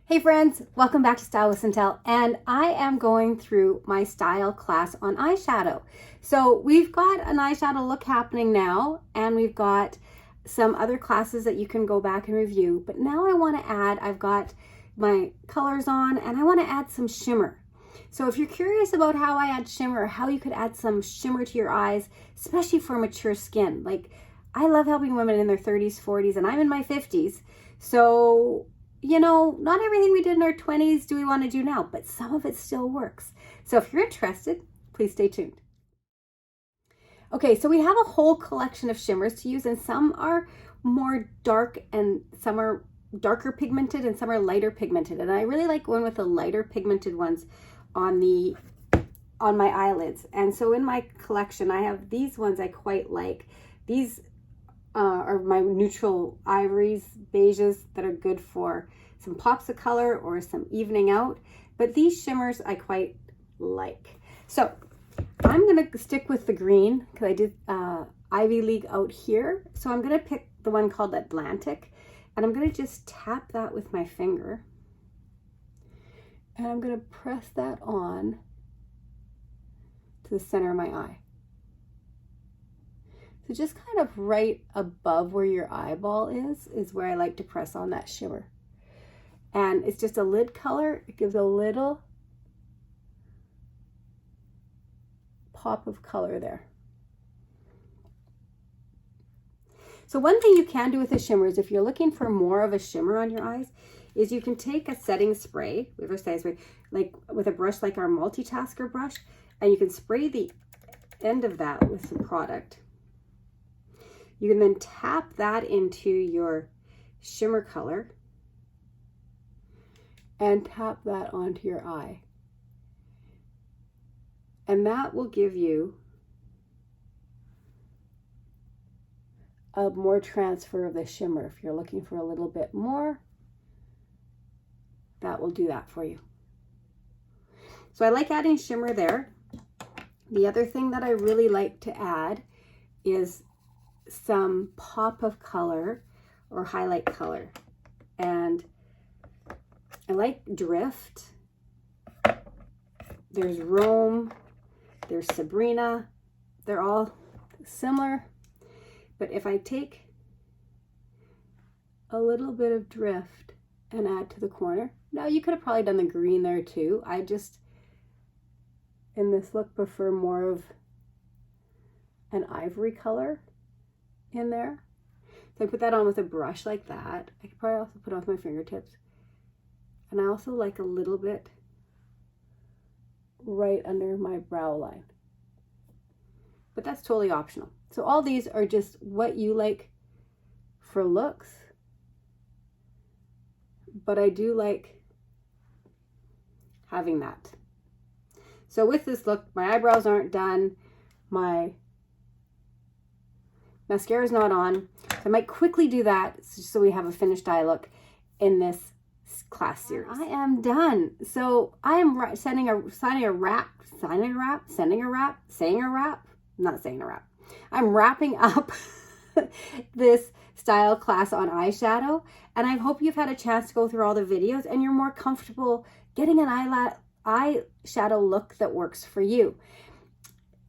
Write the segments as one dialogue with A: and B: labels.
A: Hey friends, welcome back to Style with Seint, and I am going through my style class on eyeshadow. So we've got an eyeshadow look happening now, and we've got some other classes that you can go back and review. But now I want to add, I've got my colors on, and I want to add some shimmer. So if you're curious about how I add shimmer, how you could add some shimmer to your eyes, especially for mature skin. Like, I love helping women in their 30s, 40s, and I'm in my 50s. So you know, not everything we did in our 20s do we want to do now, but some of it still works. So if you're interested, please stay tuned. Okay, so we have a whole collection of shimmers to use, and some are more dark and some are darker pigmented and some are lighter pigmented. And I really like going with the lighter pigmented ones on my eyelids. And so in my collection, I have these ones I quite like. These are my neutral ivories, beiges that are good for some pops of color or some evening out. But these shimmers I quite like. So I'm going to stick with the green because I did Ivy League out here. So I'm going to pick the one called Atlantic, and I'm going to just tap that with my finger. And I'm going to press that on to the center of my eye. So just kind of right above where your eyeball is where I like to press on that shimmer. And it's just a lid color. It gives a little pop of color there. So one thing you can do with a shimmer is if you're looking for more of a shimmer on your eyes, is you can take a setting spray, like with a brush like our multitasker brush, and you can spray the end of that with some product. You can then tap that into your shimmer color and tap that onto your eye. And that will give you a more transfer of the shimmer. If you're looking for a little bit more, that will do that for you. So I like adding shimmer there. The other thing that I really like to add is some pop of color or highlight color, and I like Drift. There's Rome, there's Sabrina. They're all similar, but if I take a little bit of Drift and add to the corner, now you could have probably done the green there too. I just in this look prefer more of an ivory color in there. So I put that on with a brush like that. I could probably also put it off my fingertips. And I also like a little bit right under my brow line. But that's totally optional. So all these are just what you like for looks. But I do like having that. So with this look, my eyebrows aren't done. My mascara is not on. So I might quickly do that so we have a finished eye look in this class series. I am done. So I am saying a wrap. I'm wrapping up this style class on eyeshadow, and I hope you've had a chance to go through all the videos and you're more comfortable getting an eyeshadow look that works for you.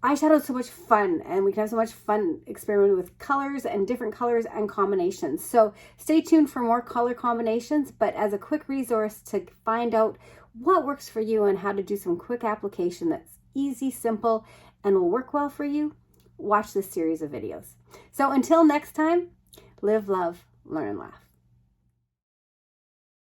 A: Eyeshadow is so much fun, and we can have so much fun experimenting with colors and different colors and combinations. So stay tuned for more color combinations, but as a quick resource to find out what works for you and how to do some quick application that's easy, simple, and will work well for you, watch this series of videos. So until next time, live, love, learn, and laugh.